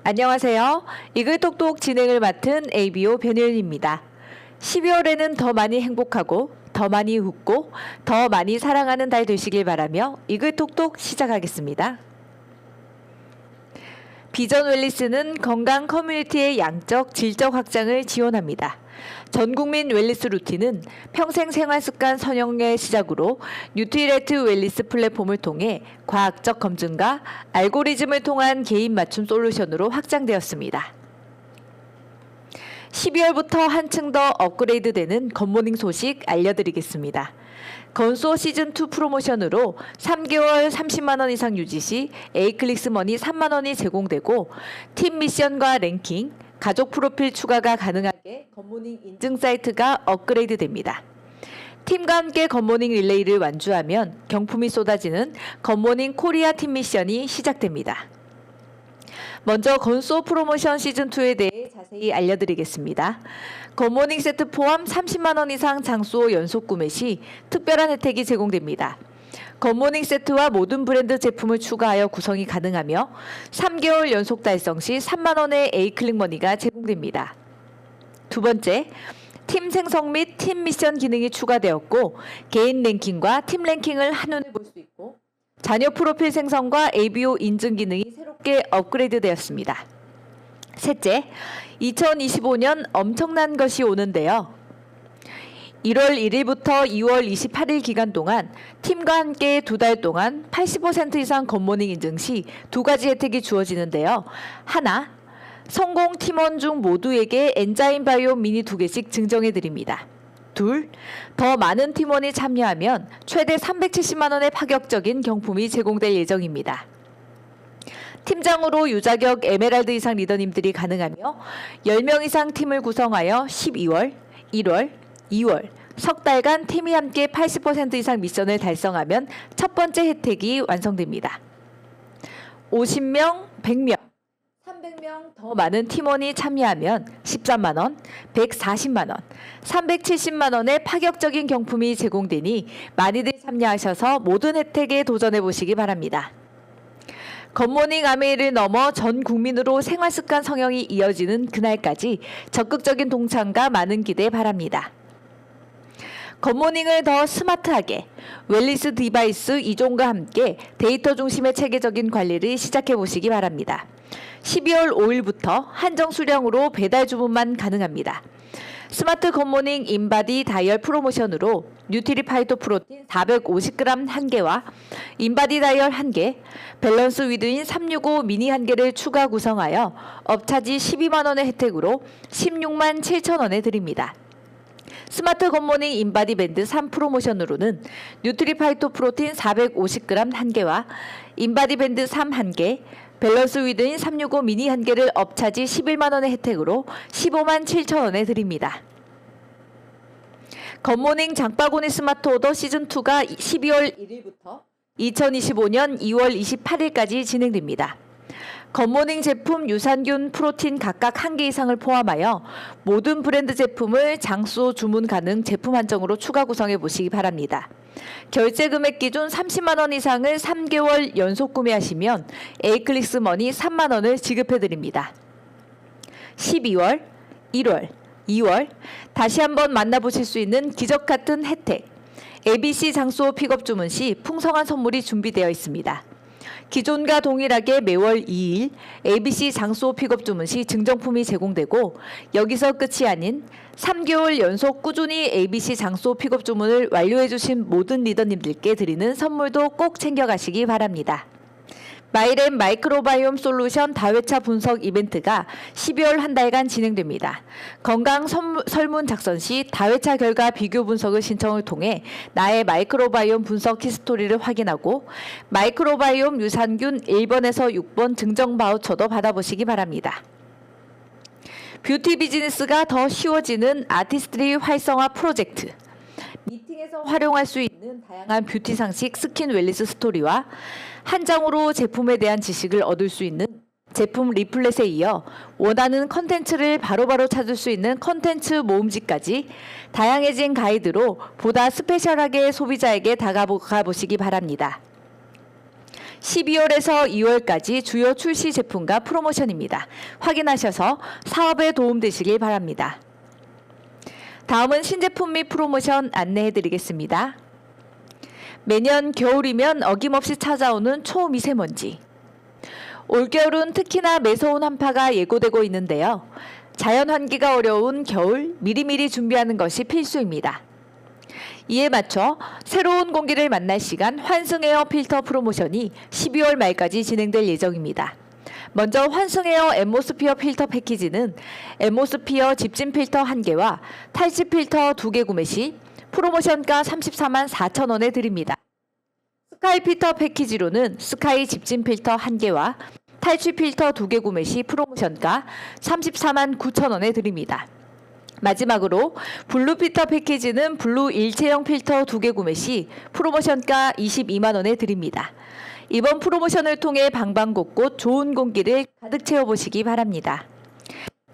안녕하세요. 이글톡톡 진행을 맡은 ABO 변혜윤입니다. 12월에는 더 많이 행복하고 더 많이 웃고 더 많이 사랑하는 달 되시길 바라며 이글톡톡 시작하겠습니다. 비전 웰리스는 건강 커뮤니티의 양적, 질적 확장을 지원합니다. 전국민 웰리스 루틴은 평생 생활습관 선형의 시작으로 뉴트리레트 웰리스 플랫폼을 통해 과학적 검증과 알고리즘을 통한 개인 맞춤 솔루션으로 확장되었습니다. 12월부터 한층 더 업그레이드되는 굿모닝 소식 알려드리겠습니다. 건소 시즌2 프로모션으로 3개월 30만원 이상 유지 시 A클릭스 머니 3만원이 제공되고 팀 미션과 랭킹, 가족 프로필 추가가 가능하게 굿모닝 인증 사이트가 업그레이드 됩니다. 팀과 함께 굿모닝 릴레이를 완주하면 경품이 쏟아지는 굿모닝 코리아 팀 미션이 시작됩니다. 먼저 건소 프로모션 시즌2에 대해 자세히 알려드리겠습니다. 굿모닝 세트 포함 30만원 이상 장수호 연속 구매 시 특별한 혜택이 제공됩니다. 굿모닝 세트와 모든 브랜드 제품을 추가하여 구성이 가능하며 3개월 연속 달성 시 3만원의 A클릭 머니가 제공됩니다. 두 번째, 팀 생성 및 팀 미션 기능이 추가되었고 개인 랭킹과 팀 랭킹을 한눈에 볼 수 있고 자녀 프로필 생성과 ABO 인증 기능이 새롭게 업그레이드 되었습니다. 셋째, 2025년 엄청난 것이 오는데요. 1월 1일부터 2월 28일 기간 동안 팀과 함께 2달 동안 80% 이상 굿모닝 인증 시 2가지 혜택이 주어지는데요. 하나, 성공 팀원 중 모두에게 엔자임 바이옴 미니 2개씩 증정해드립니다. 둘, 더 많은 팀원이 참여하면 최대 370만원의 파격적인 경품이 제공될 예정입니다. 팀장으로 유자격 에메랄드 이상 리더님들이 가능하며 10명 이상 팀을 구성하여 12월, 1월, 2월 석 달간 팀이 함께 80% 이상 미션을 달성하면 첫 번째 혜택이 완성됩니다. 50명, 100명, 300명 더 많은 팀원이 참여하면 13만원, 140만원, 370만원의 파격적인 경품이 제공되니 많이들 참여하셔서 모든 혜택에 도전해보시기 바랍니다. 굿모닝 아메이를 넘어 전 국민으로 생활습관 성형이 이어지는 그날까지 적극적인 동참과 많은 기대 바랍니다. 굿모닝을 더 스마트하게 웰리스 디바이스 이종과 함께 데이터 중심의 체계적인 관리를 시작해보시기 바랍니다. 12월 5일부터 한정 수량으로 배달 주문만 가능합니다. 스마트 굿모닝 인바디 다이얼 프로모션으로 뉴트리 파이토 프로틴 450g 1개와 인바디 다이얼 1개, 밸런스 위드인 365 미니 1개를 추가 구성하여 업차지 12만원의 혜택으로 16만 7천원에 드립니다. 스마트 굿모닝 인바디 밴드 3 프로모션으로는 뉴트리 파이토 프로틴 450g 1개와 인바디 밴드 3 1개, 밸런스 위드인 365 미니 1개를 업차지 11만원의 혜택으로 15만 7천원에 드립니다. 굿모닝 장바구니 스마트 오더 시즌2가 12월 1일부터 2025년 2월 28일까지 진행됩니다. 굿모닝 제품 유산균 프로틴 각각 1개 이상을 포함하여 모든 브랜드 제품을 장수 주문 가능 제품 한정으로 추가 구성해 보시기 바랍니다. 결제 금액 기준 30만원 이상을 3개월 연속 구매하시면 A클릭스 머니 3만원을 지급해 드립니다. 12월, 1월, 2월 다시 한번 만나보실 수 있는 기적 같은 혜택. ABC 장수호 픽업 주문 시 풍성한 선물이 준비되어 있습니다. 기존과 동일하게 매월 2일 ABC 장수호 픽업 주문 시 증정품이 제공되고 여기서 끝이 아닌 3개월 연속 꾸준히 ABC 장수호 픽업 주문을 완료해 주신 모든 리더님들께 드리는 선물도 꼭 챙겨가시기 바랍니다. 마이렘 마이크로바이옴 솔루션 다회차 분석 이벤트가 12월 한 달간 진행됩니다. 건강 설문 작성 시 다회차 결과 비교 분석을 신청을 통해 나의 마이크로바이옴 분석 히스토리를 확인하고 마이크로바이옴 유산균 1번에서 6번 증정 바우처도 받아보시기 바랍니다. 뷰티 비즈니스가 더 쉬워지는 아티스트리 활성화 프로젝트. 미팅에서 활용할 수 있는 다양한 뷰티 상식 스킨 웰리스 스토리와 한 장으로 제품에 대한 지식을 얻을 수 있는 제품 리플렛에 이어 원하는 컨텐츠를 바로바로 찾을 수 있는 컨텐츠 모음집까지 다양해진 가이드로 보다 스페셜하게 소비자에게 다가가 보시기 바랍니다. 12월에서 2월까지 주요 출시 제품과 프로모션입니다. 확인하셔서 사업에 도움되시길 바랍니다. 다음은 신제품 및 프로모션 안내해드리겠습니다. 매년 겨울이면 어김없이 찾아오는 초미세먼지. 올겨울은 특히나 매서운 한파가 예고되고 있는데요. 자연 환기가 어려운 겨울 미리미리 준비하는 것이 필수입니다. 이에 맞춰 새로운 공기를 만날 시간 환승에어 필터 프로모션이 12월 말까지 진행될 예정입니다. 먼저 환승에어 앰모스피어 필터 패키지는 앰모스피어 집진 필터 1개와 탈취 필터 2개 구매 시 프로모션가 34만 4천 원에 드립니다. 스카이 필터 패키지로는 스카이 집진 필터 1개와 탈취 필터 2개 구매 시 프로모션가 34만 9천 원에 드립니다. 마지막으로 블루 필터 패키지는 블루 일체형 필터 2개 구매 시 프로모션가 22만 원에 드립니다. 이번 프로모션을 통해 방방곳곳 좋은 공기를 가득 채워보시기 바랍니다.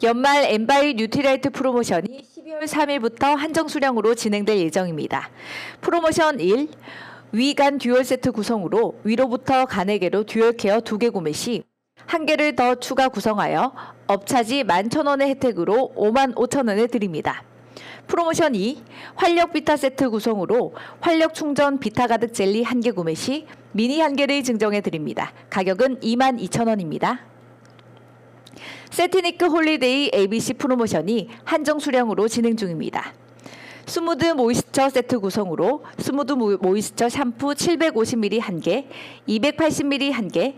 연말 엔바이 뉴트라이트 프로모션이 12월 3일부터 한정 수량으로 진행될 예정입니다. 프로모션 1. 위간 듀얼 세트 구성으로 위로부터 간에게로 듀얼 케어 2개 구매 시 1개를 더 추가 구성하여 업차지 11,000원의 혜택으로 55,000원에 드립니다. 프로모션 2. 활력 비타 세트 구성으로 활력 충전 비타 가득 젤리 1개 구매 시 미니 1개를 증정해 드립니다. 가격은 22,000원입니다. 세티니크 홀리데이 ABC 프로모션이 한정 수량으로 진행 중입니다. 스무드 모이스처 세트 구성으로 스무드 모이스처 샴푸 750ml 1개, 280ml 1개,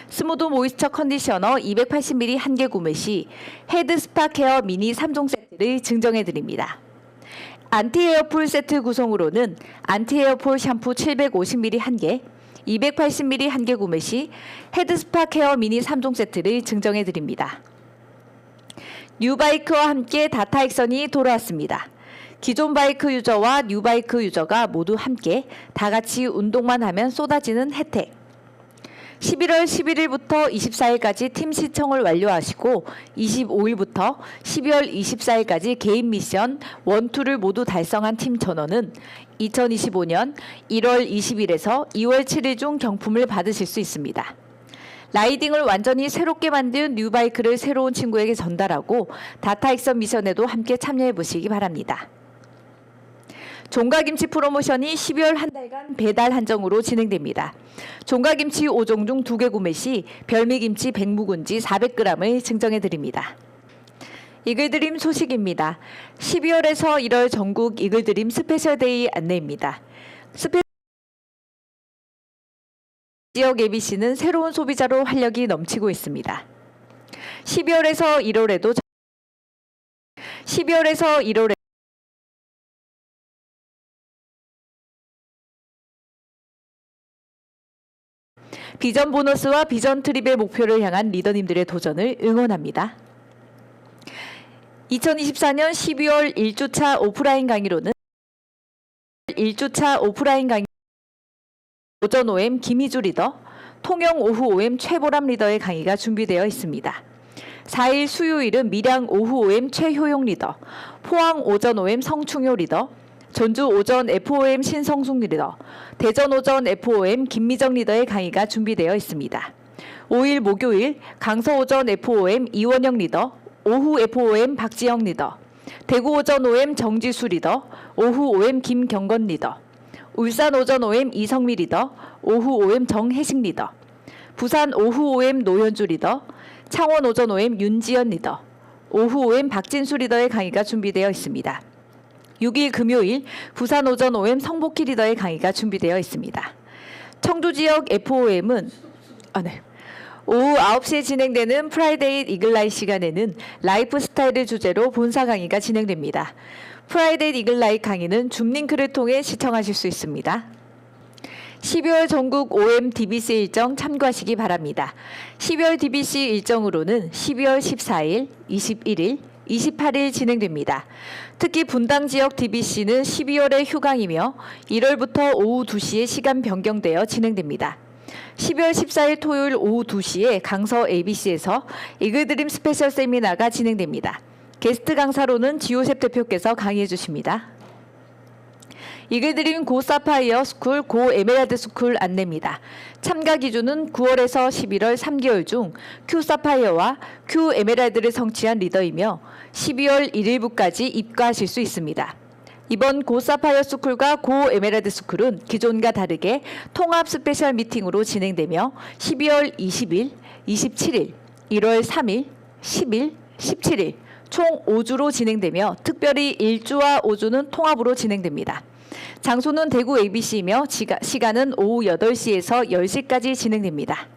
스무드 모이스처 컨디셔너 280ml 1개 구매 시 헤드 스파 케어 미니 3종 세트를 증정해 드립니다. 안티 헤어풀 세트 구성으로는 안티 헤어풀 샴푸 750ml 1개, 280ml 1개 구매 시 헤드 스파 케어 미니 3종 세트를 증정해 드립니다. 뉴바이크와 함께 다타익선이 돌아왔습니다. 기존 바이크 유저와 뉴바이크 유저가 모두 함께 다 같이 운동만 하면 쏟아지는 혜택. 11월 11일부터 24일까지 팀 시청을 완료하시고 25일부터 12월 24일까지 개인 미션 1, 2를 모두 달성한 팀 전원은 2025년 1월 20일에서 2월 7일 중 경품을 받으실 수 있습니다. 라이딩을 완전히 새롭게 만든 뉴바이크를 새로운 친구에게 전달하고 다타익선 미션에도 함께 참여해 보시기 바랍니다. 종가김치 프로모션이 12월 한 달간 배달 한정으로 진행됩니다. 종가김치 5종 중 2개 구매 시 별미김치 백묵은지 400g을 증정해 드립니다. 이글드림 소식입니다. 12월에서 1월 전국 이글드림 스페셜데이 안내입니다. 지역 ABC는 새로운 소비자로 활력이 넘치고 있습니다. 12월에서 1월에 비전 보너스와 비전 트립의 목표를 향한 리더님들의 도전을 응원합니다. 2024년 12월 1주차 오프라인 강의로는 오전 OM 김희주 리더, 통영 오후 OM 최보람 리더의 강의가 준비되어 있습니다. 4일 수요일은 밀양 오후 OM 최효용 리더, 포항 오전 OM 성충효 리더, 전주 오전 FOM 신성숙 리더, 대전 오전 FOM 김미정 리더의 강의가 준비되어 있습니다. 5일 목요일 강서 오전 FOM 이원영 리더, 오후 FOM 박지영 리더, 대구 오전 OM 정지수 리더, 오후 OM 김경건 리더, 울산 오전 OM 이성미 리더, 오후 OM 정혜식 리더, 부산 오후 OM 노현주 리더, 창원 오전 OM 윤지연 리더, 오후 OM 박진수 리더의 강의가 준비되어 있습니다. 6일 금요일 부산 오전 OM 성복희 리더의 강의가 준비되어 있습니다. 청주 지역 FOM은 오후 9시에 진행되는 프라이데이 이글라이 시간에는 라이프 스타일을 주제로 본사 강의가 진행됩니다. 프라이데이 이글라이 강의는 줌 링크를 통해 시청하실 수 있습니다. 12월 전국 OM DBC 일정 참고하시기 바랍니다. 12월 DBC 일정으로는 12월 14일, 21일, 28일 진행됩니다. 특히 분당 지역 DBC는 12월에 휴강이며 1월부터 오후 2시에 시간 변경되어 진행됩니다. 12월 14일 토요일 오후 2시에 강서 ABC에서 이글드림 스페셜 세미나가 진행됩니다. 게스트 강사로는 지호셉 대표께서 강의해 주십니다. 이글드림 고 사파이어 스쿨, 고 에메랄드 스쿨 안내입니다. 참가 기준은 9월에서 11월 3개월 중 큐 사파이어와 큐 에메랄드를 성취한 리더이며 12월 1일부까지 입과하실 수 있습니다. 이번 고 사파이어 스쿨과 고 에메랄드 스쿨은 기존과 다르게 통합 스페셜 미팅으로 진행되며 12월 20일, 27일, 1월 3일, 10일, 17일 총 5주로 진행되며 특별히 1주와 5주는 통합으로 진행됩니다. 장소는 대구 ABC이며 시간은 오후 8시에서 10시까지 진행됩니다.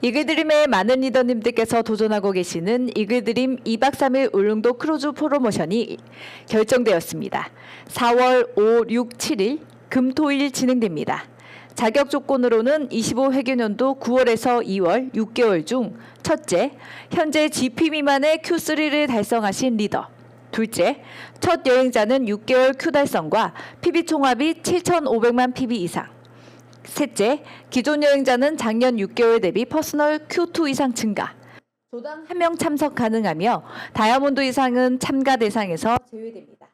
이글드림의 많은 리더님들께서 도전하고 계시는 이글드림 2박 3일 울릉도 크루즈 프로모션이 결정되었습니다. 4월 5, 6, 7일 금토일 진행됩니다. 자격 조건으로는 25회계년도 9월에서 2월 6개월 중 첫째, 현재 GP 미만의 Q3를 달성하신 리더. 둘째, 첫 여행자는 6개월 Q 달성과 PB 총합이 7,500만 PB 이상. 셋째, 기존 여행자는 작년 6개월 대비 퍼스널 Q2 이상 증가. 조당 1명 참석 가능하며 다이아몬드 이상은 참가 대상에서 제외됩니다.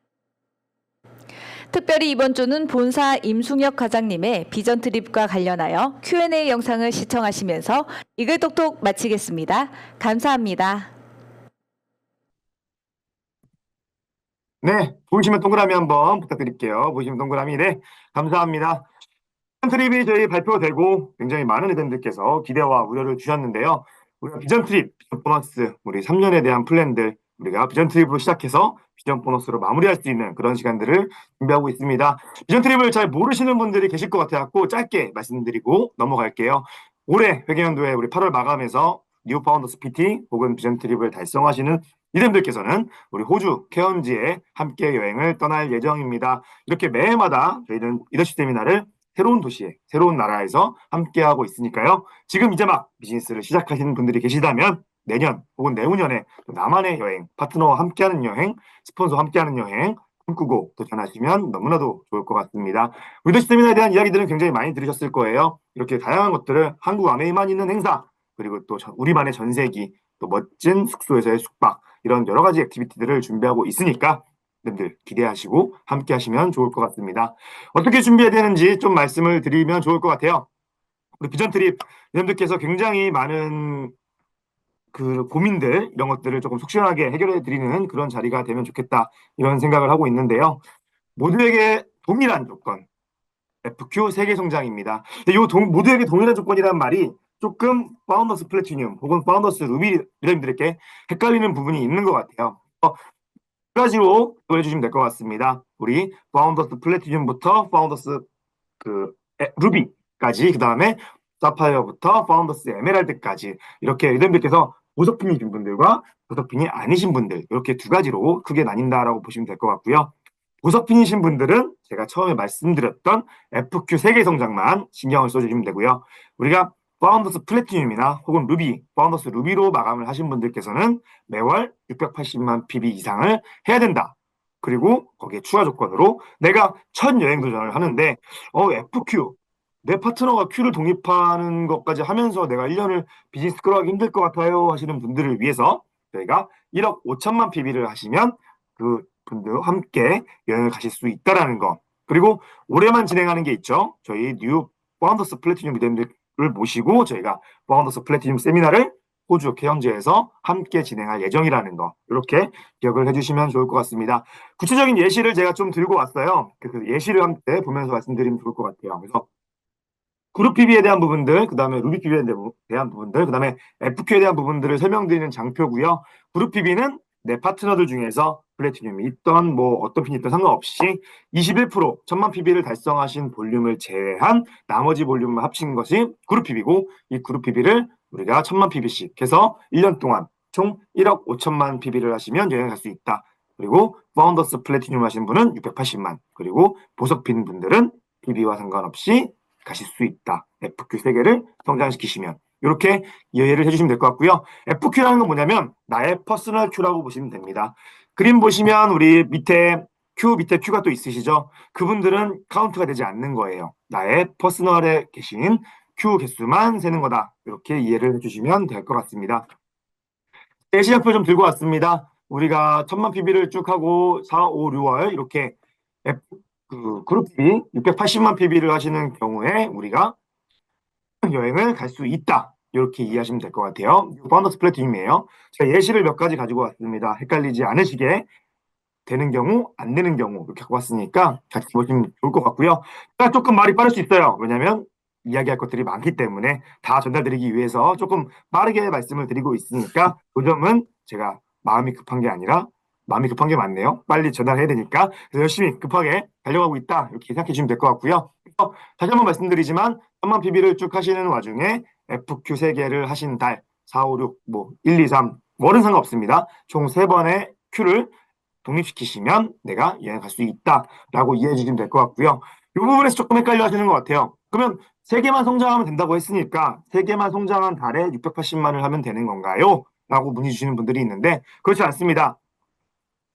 특별히 이번 주는 본사 임승혁 과장님의 비전 트립과 관련하여 Q&A 영상을 시청하시면서 이글톡톡 마치겠습니다. 감사합니다. 네, 보시면 동그라미 한번 부탁드릴게요. 보시면 동그라미. 네, 감사합니다. 비전 트립이 저희 발표되고 굉장히 많은 애들께서 기대와 우려를 주셨는데요. 우리가 비전 트립, 비전 보너스, 우리 3년에 대한 플랜들, 우리가 비전 트립으로 시작해서 비전 보너스로 마무리할 수 있는 그런 시간들을 준비하고 있습니다. 비전 트립을 잘 모르시는 분들이 계실 것 같아서 짧게 말씀드리고 넘어갈게요. 올해 회계연도에 우리 8월 마감에서 뉴 파운더스 PT 혹은 비전 트립을 달성하시는 이름들께서는 우리 호주 케언지에 함께 여행을 떠날 예정입니다. 이렇게 매해마다 저희는 리더십 세미나를 새로운 도시에, 새로운 나라에서 함께하고 있으니까요. 지금 이제 막 비즈니스를 시작하시는 분들이 계시다면 내년 혹은 내후년에 나만의 여행, 파트너와 함께하는 여행, 스폰서와 함께하는 여행 꿈꾸고 도전하시면 너무나도 좋을 것 같습니다. 리더십 세미나에 대한 이야기들은 굉장히 많이 들으셨을 거예요. 이렇게 다양한 것들을 한국 안에만 있는 행사, 그리고 또 우리만의 전세기, 또 멋진 숙소에서의 숙박, 이런 여러 가지 액티비티들을 준비하고 있으니까 여러분들 기대하시고 함께 하시면 좋을 것 같습니다. 어떻게 준비해야 되는지 좀 말씀을 드리면 좋을 것 같아요. 우리 비전 트립 여러분들께서 굉장히 많은 그 고민들 이런 것들을 조금 속 시원하게 해결해 드리는 그런 자리가 되면 좋겠다 이런 생각을 하고 있는데요. 모두에게 동일한 조건 FQ 세계 성장입니다. 근데 모두에게 동일한 조건이라는 말이 조금 파운더스 플래티늄 혹은 파운더스 루비 여러분들에게 헷갈리는 부분이 있는 것 같아요. 두 가지로 해주시면 될 것 같습니다. 우리 파운더스 플래티늄부터 파운더스 루비까지, 그 다음에 사파이어부터 파운더스 에메랄드까지 이렇게 여러분들께서 보석핀이신 분들과 보석핀이 아니신 분들 이렇게 두 가지로 크게 나뉜다라고 보시면 될 것 같고요. 보석핀이신 분들은 제가 처음에 말씀드렸던 FQ 세계 성장만 신경을 써주시면 되고요. 우리가 파운더스 플래티늄이나 혹은 루비, 파운더스 루비로 마감을 하신 분들께서는 매월 680만 PB 이상을 해야 된다. 그리고 거기에 추가 조건으로 내가 첫 여행 도전을 하는데 FQ, 내 파트너가 Q를 독립하는 것까지 하면서 내가 1년을 비즈니스 끌어가기 힘들 것 같아요 하시는 분들을 위해서 저희가 1억 5천만 PB를 하시면 그 분들과 함께 여행을 가실 수 있다라는 거. 그리고 올해만 진행하는 게 있죠. 저희 뉴 파운더스 플래티늄 리더님들을 모시고 저희가 파운더스 플래티늄 세미나를 호주 케언즈에서 함께 진행할 예정이라는 거. 이렇게 기억을 해주시면 좋을 것 같습니다. 구체적인 예시를 제가 좀 들고 왔어요. 그 예시를 함께 보면서 말씀드리면 좋을 것 같아요. 그래서 그룹 PB에 대한 부분들, 그 다음에 루비 PB에 대한 부분들, 그 다음에 FQ에 대한 부분들을 설명드리는 장표고요. 그룹 PB는 내 파트너들 중에서 플래티늄이 있던 뭐 어떤 핀이 있던 상관없이 21% 1000만 PB를 달성하신 볼륨을 제외한 나머지 볼륨을 합친 것이 그룹 PB고 이 그룹 PB를 우리가 1000만 PB씩 해서 1년 동안 총 1억 5천만 PB를 하시면 여행을 갈 수 있다. 그리고 파운더스 플래티늄 하신 분은 680만, 그리고 보석핀 분들은 PB와 상관없이 가실 수 있다. FQ 세계를 성장시키시면 이렇게 이해를 해주시면 될 것 같고요. FQ라는 건 뭐냐면 나의 퍼스널 Q라고 보시면 됩니다. 그림 보시면 우리 밑에 Q가 또 있으시죠? 그분들은 카운트가 되지 않는 거예요. 나의 퍼스널에 계신 Q 개수만 세는 거다. 이렇게 이해를 해주시면 될 것 같습니다. 시장표 좀 들고 왔습니다. 우리가 1000만 PB를 쭉 하고 4, 5, 6월 이렇게 그 그룹 PB 680만 PB를 하시는 경우에 우리가 여행을 갈 수 있다. 이렇게 이해하시면 될 것 같아요. 파운더스 플래티늄이에요. 제가 예시를 몇 가지 가지고 왔습니다. 헷갈리지 않으시게 되는 경우, 안 되는 경우 이렇게 갖고 왔으니까 같이 보시면 좋을 것 같고요. 제가 조금 말이 빠를 수 있어요. 왜냐하면 이야기할 것들이 많기 때문에 다 전달드리기 위해서 조금 빠르게 말씀을 드리고 있으니까 그 점은 제가 마음이 급한 게 아니라 마음이 급한 게 맞네요. 빨리 전달해야 되니까 그래서 열심히 급하게 달려가고 있다 이렇게 생각해 주시면 될 것 같고요. 다시 한번 말씀드리지만 3만 PB를 쭉 하시는 와중에 FQ 3개를 하신 달 4, 5, 6, 뭐 1, 2, 3 월은 상관없습니다. 총 3번의 Q를 독립시키시면 내가 여행 갈 수 있다라고 이해해 주시면 될 것 같고요. 이 부분에서 조금 헷갈려 하시는 것 같아요. 그러면 3개만 성장하면 된다고 했으니까 3개만 성장한 달에 680만을 하면 되는 건가요? 라고 문의 주시는 분들이 있는데 그렇지 않습니다.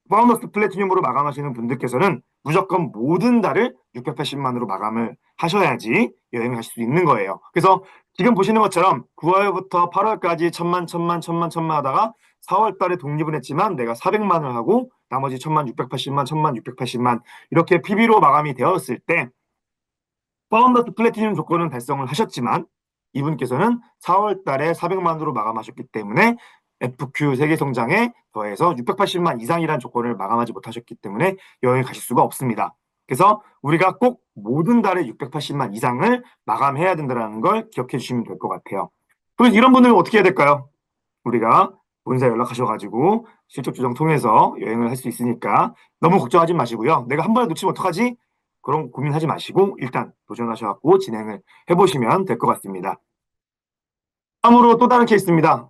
파운더스 플래티늄으로 마감하시는 분들께서는 무조건 모든 달을 680만으로 마감을 하셔야지 여행을 하실 수 있는 거예요. 그래서 지금 보시는 것처럼 9월부터 8월까지 천만 하다가 4월 달에 독립을 했지만 내가 400만을 하고 나머지 1680만 이렇게 PB로 마감이 되었을 때 파운더스 플래티늄 조건은 달성을 하셨지만 이분께서는 4월 달에 400만으로 마감하셨기 때문에 FQ 세계 성장에 더해서 680만 이상이라는 조건을 마감하지 못하셨기 때문에 여행을 가실 수가 없습니다. 그래서 우리가 꼭 모든 달에 680만 이상을 마감해야 된다는 걸 기억해 주시면 될 것 같아요. 그럼 이런 분들은 어떻게 해야 될까요? 우리가 본사 연락하셔가지고 실적 조정 통해서 여행을 할 수 있으니까 너무 걱정하지 마시고요. 내가 한 번에 놓치면 어떡하지? 그런 고민하지 마시고 일단 도전하셔갖고 진행을 해보시면 될 것 같습니다. 다음으로 또 다른 케이스입니다.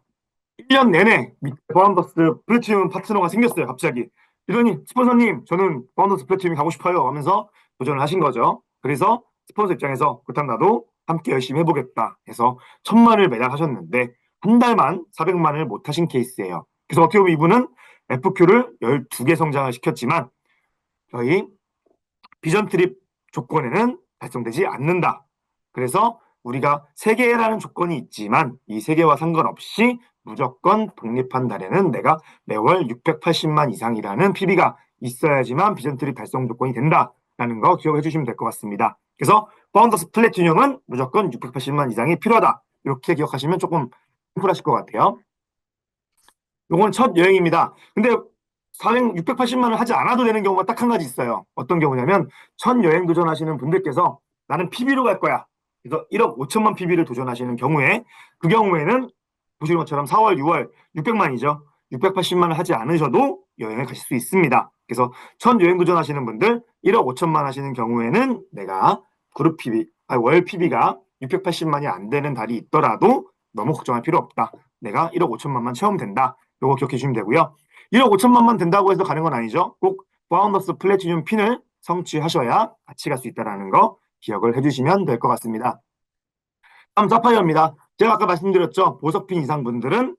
1년 내내 밑에 바운더스 플래티늄 파트너가 생겼어요. 갑자기. 이러니 스폰서님 저는 바운더스 플래티늄 가고 싶어요 하면서 도전을 하신 거죠. 그래서 스폰서 입장에서 그렇다면 나도 함께 열심히 해보겠다 해서 1000만을 매달하셨는데 한 달만 400만을 못 하신 케이스예요. 그래서 어떻게 보면 이분은 FQ를 12개 성장을 시켰지만 저희 비전 트립 조건에는 달성되지 않는다. 그래서 우리가 3개라는 조건이 있지만 이 3개와 상관없이 무조건 독립한 달에는 내가 매월 680만 이상이라는 PB가 있어야지만 비전 트립 달성 조건이 된다라는 거 기억해 주시면 될 것 같습니다. 그래서 파운더스 플래티늄은 무조건 680만 이상이 필요하다. 이렇게 기억하시면 조금 심플하실 것 같아요. 요건 첫 여행입니다. 근데 680만을 하지 않아도 되는 경우가 딱 한 가지 있어요. 어떤 경우냐면 첫 여행 도전하시는 분들께서 나는 PB로 갈 거야. 그래서 1억 5천만 PB를 도전하시는 경우에 그 경우에는 보시는 것처럼 4월, 6월 600만이죠. 680만을 하지 않으셔도 여행을 가실 수 있습니다. 그래서 첫 여행 도전하시는 분들 1억 5천만 하시는 경우에는 내가 그룹 PB, 월 PB가 680만이 안 되는 달이 있더라도 너무 걱정할 필요 없다. 내가 1억 5천만만 채우면 된다. 요거 기억해 주시면 되고요. 1억 5천만만 된다고 해서 가는 건 아니죠. 꼭 파운더스 플래티늄 핀을 성취하셔야 같이 갈 수 있다는 거 기억을 해주시면 될 것 같습니다. 다음 사파이어입니다. 제가 아까 말씀드렸죠. 보석핀 이상 분들은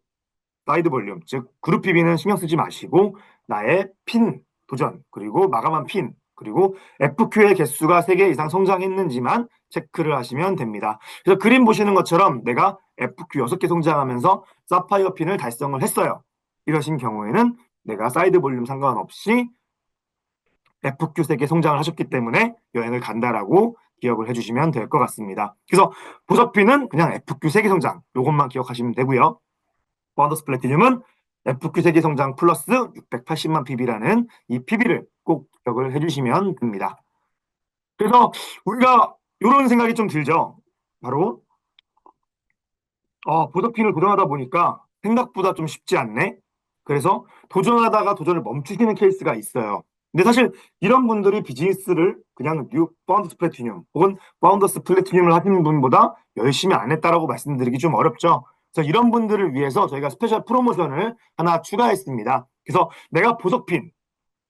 사이드 볼륨, 즉 그룹 PB는 신경 쓰지 마시고 나의 핀 도전, 그리고 마감한 핀, 그리고 FQ의 개수가 3개 이상 성장했는지만 체크를 하시면 됩니다. 그래서 그림 보시는 것처럼 내가 FQ 6개 성장하면서 사파이어 핀을 달성을 했어요. 이러신 경우에는 내가 사이드 볼륨 상관없이 FQ 3개 성장을 하셨기 때문에 여행을 간다라고 기억을 해주시면 될 것 같습니다. 그래서 보석핀은 그냥 FQ 3개 성장, 이것만 기억하시면 되고요. 파운더스 플래티늄은 FQ 3개 성장 플러스 680만 PB라는 이 PB를 꼭 기억을 해주시면 됩니다. 그래서 우리가 이런 생각이 좀 들죠. 바로 보석핀을 도전하다 보니까 생각보다 좀 쉽지 않네. 그래서 도전하다가 도전을 멈추시는 케이스가 있어요. 근데 사실 이런 분들이 비즈니스를 그냥 파운더스 플래티늄 혹은 파운더스 플래티늄을 하시는 분보다 열심히 안 했다라고 말씀드리기 좀 어렵죠. 그래서 이런 분들을 위해서 저희가 스페셜 프로모션을 하나 추가했습니다. 그래서 내가 보석핀,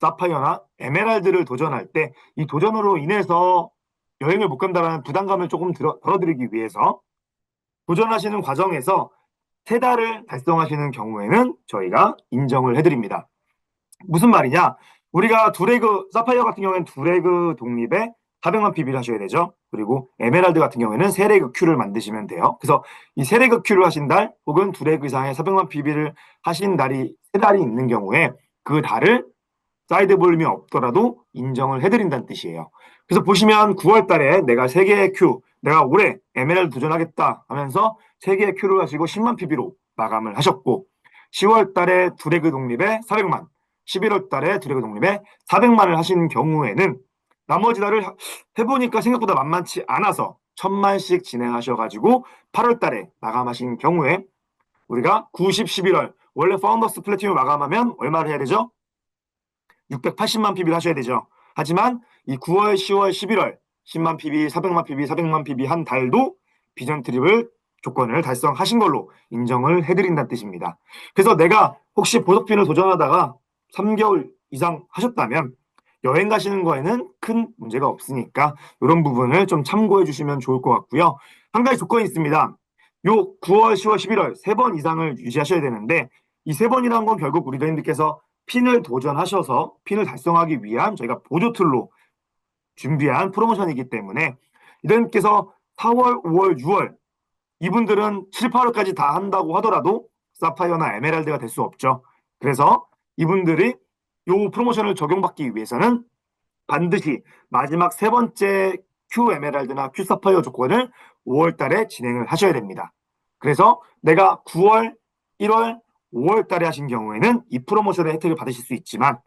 사파이어나 에메랄드를 도전할 때 이 도전으로 인해서 여행을 못 간다는 부담감을 조금 덜어드리기 위해서 도전하시는 과정에서 3달을 달성하시는 경우에는 저희가 인정을 해드립니다. 무슨 말이냐? 우리가 사파이어 같은 경우에는 2레그 독립에 400만 PB를 하셔야 되죠. 그리고 에메랄드 같은 경우에는 3레그 Q를 만드시면 돼요. 그래서 이 3레그 Q를 하신 달 혹은 2레그 이상의 400만 PB를 하신 달이 3달이 있는 경우에 그 달을 사이드 볼륨이 없더라도 인정을 해드린다는 뜻이에요. 그래서 보시면 9월 달에 내가 3개의 큐, 내가 올해 에메랄드 도전하겠다 하면서 3개의 큐를 하시고 10만 PB로 마감을 하셨고 10월 달에 드래그 독립에 400만, 11월 달에 드래그 독립에 400만을 하신 경우에는 나머지 달을 해보니까 생각보다 만만치 않아서 1000만씩 진행하셔가지고 8월 달에 마감하신 경우에 우리가 90, 11월 원래 파운더스 플래티넘 마감하면 얼마를 해야 되죠? 680만 PB를 하셔야 되죠. 하지만 이 9월, 10월, 11월 10만 PB, 400만 PB, 400만 PB 한 달도 비전 트립을 조건을 달성하신 걸로 인정을 해드린다는 뜻입니다. 그래서 내가 혹시 보석핀을 도전하다가 3개월 이상 하셨다면 여행 가시는 거에는 큰 문제가 없으니까 이런 부분을 좀 참고해 주시면 좋을 것 같고요. 한 가지 조건이 있습니다. 요 9월, 10월, 11월 3번 이상을 유지하셔야 되는데 이 3번이라는 건 결국 우리 대님들께서 핀을 도전하셔서 핀을 달성하기 위한 저희가 보조 툴로 준비한 프로모션이기 때문에 이대님께서 4월, 5월, 6월 이분들은 7, 8월까지 다 한다고 하더라도 사파이어나 에메랄드가 될 수 없죠. 그래서 이분들이 이 프로모션을 적용받기 위해서는 반드시 마지막 3번째 Q 에메랄드나 Q 사파이어 조건을 5월 달에 진행을 하셔야 됩니다. 그래서 내가 9월, 1월, 5월 달에 하신 경우에는 이 프로모션의 혜택을 받으실 수 있지만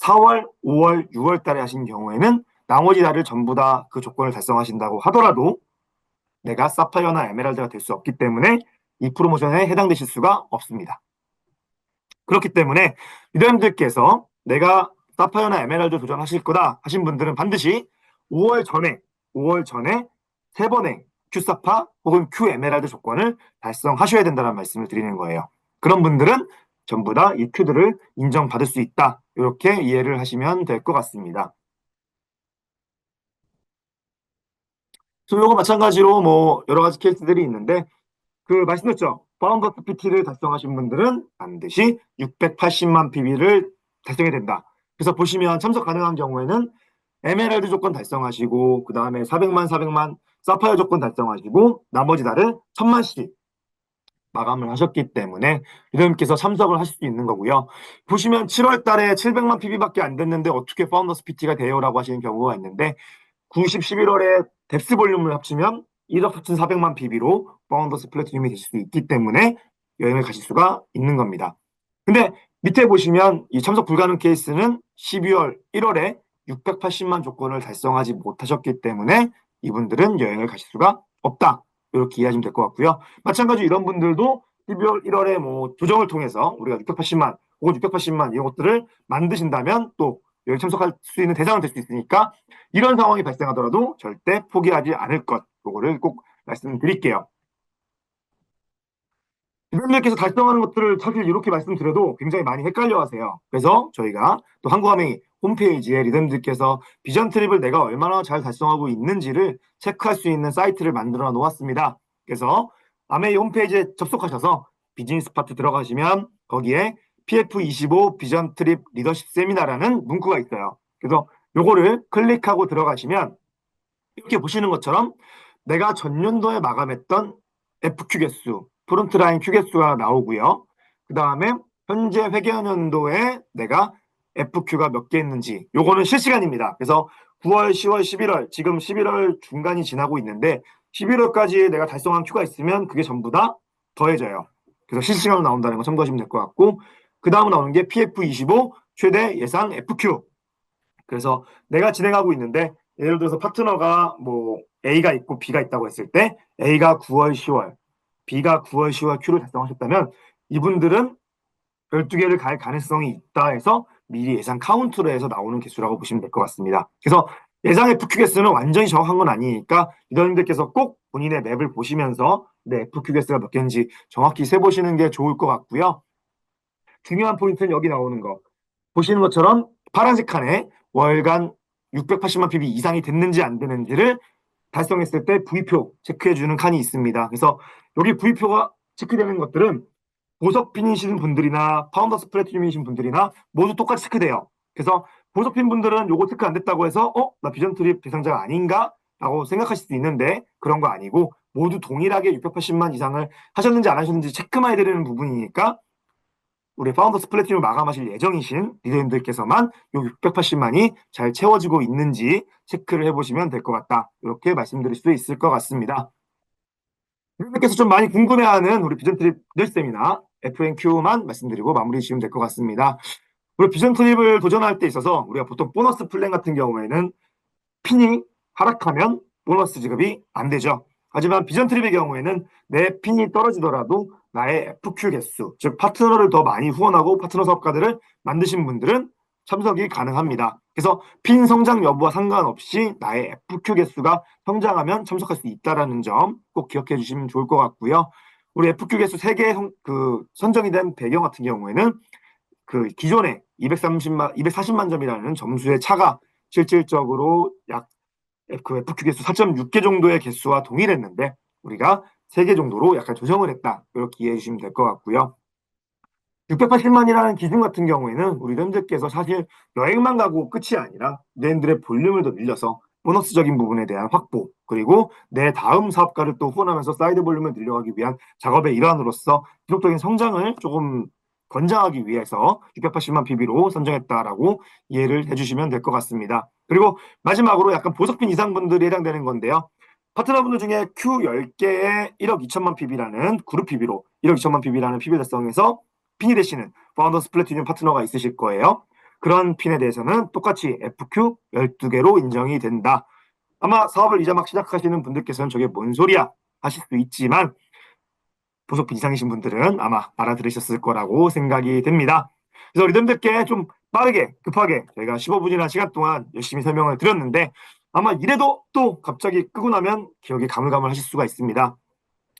4월, 5월, 6월 달에 하신 경우에는 나머지 달을 전부 다 그 조건을 달성하신다고 하더라도 내가 사파이어나 에메랄드가 될 수 없기 때문에 이 프로모션에 해당되실 수가 없습니다. 그렇기 때문에 유대님들께서 내가 사파이어나 에메랄드 도전하실 거다 하신 분들은 반드시 5월 전에 3번의 Q사파 혹은 Q에메랄드 조건을 달성하셔야 된다는 말씀을 드리는 거예요. 그런 분들은 전부 다 이 Q들을 인정받을 수 있다. 이렇게 이해를 하시면 될 것 같습니다. 이거 마찬가지로 뭐 여러 가지 케이스들이 있는데 그 말씀드렸죠. 파운더스 PT를 달성하신 분들은 반드시 680만 PB를 달성해야 된다. 그래서 보시면 참석 가능한 경우에는 에메랄드 조건 달성하시고 그 다음에 400만 사파이어 조건 달성하시고 나머지 달을 1000만씩 마감을 하셨기 때문에 여러분께서 참석을 하실 수 있는 거고요. 보시면 7월 달에 700만 PB밖에 안 됐는데 어떻게 파운더스 PT가 돼요? 라고 하시는 경우가 있는데 90, 11월에 뎁스 볼륨을 합치면 1억 4,400만 PB로 파운더스 플래티늄이 되실 수 있기 때문에 여행을 가실 수가 있는 겁니다. 근데 밑에 보시면 이 참석 불가능 케이스는 12월, 1월에 680만 조건을 달성하지 못하셨기 때문에 이분들은 여행을 가실 수가 없다. 이렇게 이해하시면 될 것 같고요. 마찬가지로 이런 분들도 12월, 1월에 뭐 조정을 통해서 우리가 680만 혹은 680만 이런 것들을 만드신다면 또 여기 참석할 수 있는 대상은 될 수 있으니까 이런 상황이 발생하더라도 절대 포기하지 않을 것. 요거를 꼭 말씀드릴게요. 이분들께서 달성하는 것들을 사실 이렇게 말씀드려도 굉장히 많이 헷갈려 하세요. 그래서 저희가 또 한국아메이 홈페이지에 리듬들께서 비전 트립을 내가 얼마나 잘 달성하고 있는지를 체크할 수 있는 사이트를 만들어 놓았습니다. 그래서 아메이 홈페이지에 접속하셔서 비즈니스 파트 들어가시면 거기에 PF25 비전 트립 리더십 세미나라는 문구가 있어요. 그래서 요거를 클릭하고 들어가시면 이렇게 보시는 것처럼 내가 전년도에 마감했던 FQ 개수, 프론트라인 Q 개수가 나오고요. 그 다음에 현재 회계연도에 내가 FQ가 몇 개 있는지 요거는 실시간입니다. 그래서 9월, 10월, 11월 지금 11월 중간이 지나고 있는데 11월까지 내가 달성한 Q가 있으면 그게 전부 다 더해져요. 그래서 실시간으로 나온다는 거 참고하시면 될 것 같고 그 다음 나오는 게 PF25 최대 예상 FQ. 그래서 내가 진행하고 있는데 예를 들어서 파트너가 뭐 A가 있고 B가 있다고 했을 때 A가 9월, 10월, B가 9월, 10월 Q를 달성하셨다면 이분들은 12개를 갈 가능성이 있다 해서 미리 예상 카운트로 해서 나오는 개수라고 보시면 될 것 같습니다. 그래서 예상 FQ 개수는 완전히 정확한 건 아니니까 리더님들께서 꼭 본인의 맵을 보시면서 내 FQ 개수가 몇 개인지 정확히 세보시는 게 좋을 것 같고요. 중요한 포인트는 여기 나오는 거. 보시는 것처럼 파란색 칸에 월간 680만 PB 이상이 됐는지 안 되는지를 달성했을 때 V표 체크해주는 칸이 있습니다. 그래서 여기 V표가 체크되는 것들은 보석핀이신 분들이나 파운더스 플래티늄이신 분들이나 모두 똑같이 체크돼요. 그래서 보석핀 분들은 요거 체크 안 됐다고 해서 나 비전 트립 대상자가 아닌가? 라고 생각하실 수도 있는데 그런 거 아니고 모두 동일하게 680만 이상을 하셨는지 안 하셨는지 체크만 해드리는 부분이니까 우리 파운더스 플래티넘 마감하실 예정이신 리더님들께서만 요 680만이 잘 채워지고 있는지 체크를 해보시면 될 것 같다. 이렇게 말씀드릴 수 있을 것 같습니다. 리더님께서 좀 많이 궁금해하는 우리 비전 트립 늘 세미나 FNQ만 말씀드리고 마무리 지으면 될 것 같습니다. 우리 비전 트립을 도전할 때 있어서 우리가 보통 보너스 플랜 같은 경우에는 핀이 하락하면 보너스 지급이 안 되죠. 하지만 비전 트립의 경우에는 내 핀이 떨어지더라도 나의 FQ 개수, 즉 파트너를 더 많이 후원하고 파트너 사업가들을 만드신 분들은 참석이 가능합니다. 그래서 핀 성장 여부와 상관없이 나의 FQ 개수가 성장하면 참석할 수 있다는 점 꼭 기억해 주시면 좋을 것 같고요. 우리 FQ 개수 3개 선정이 된 배경 같은 경우에는 그 기존에 240만 점이라는 점수의 차가 실질적으로 약 그 FQ 개수 4.6개 정도의 개수와 동일했는데 우리가 3개 정도로 약간 조정을 했다. 이렇게 이해해 주시면 될 것 같고요. 680만이라는 기준 같은 경우에는 우리 랜드께서 사실 여행만 가고 끝이 아니라 랜드의 볼륨을 더 늘려서 보너스적인 부분에 대한 확보, 그리고 내 다음 사업가를 또 후원하면서 사이드 볼륨을 늘려가기 위한 작업의 일환으로서 지속적인 성장을 조금 권장하기 위해서 680만 PB로 선정했다라고 이해를 해주시면 될 것 같습니다. 그리고 마지막으로 약간 보석핀 이상분들이 해당되는 건데요. 파트너분들 중에 Q10개의 1억 2천만 PB라는 그룹 PB로 1억 2천만 PB라는 PB 달성해서 핀이 되시는 파운더스 플래티넘 파트너가 있으실 거예요. 그런 핀에 대해서는 똑같이 FQ 12개로 인정이 된다. 아마 사업을 이제 막 시작하시는 분들께서는 저게 뭔 소리야 하실 수 있지만 보석핀 이상이신 분들은 아마 알아들으셨을 거라고 생각이 됩니다. 그래서 리듬들께 좀 빠르게 급하게 저희가 15분이나 시간 동안 열심히 설명을 드렸는데 아마 이래도 또 갑자기 끄고 나면 기억이 가물가물하실 수가 있습니다.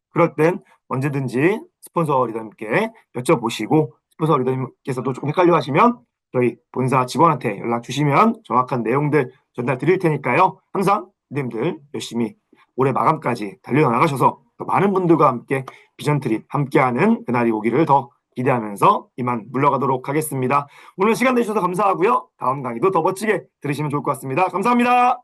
그럴 땐 언제든지 스폰서 리더님께 여쭤보시고 스폰서 리더님께서도 조금 헷갈려 하시면 저희 본사 직원한테 연락 주시면 정확한 내용들 전달 드릴 테니까요. 항상 리더님들 열심히 올해 마감까지 달려나가셔서 더 많은 분들과 함께 비전 트립 함께하는 그날이 오기를 더 기대하면서 이만 물러가도록 하겠습니다. 오늘 시간 내주셔서 감사하고요. 다음 강의도 더 멋지게 들으시면 좋을 것 같습니다. 감사합니다.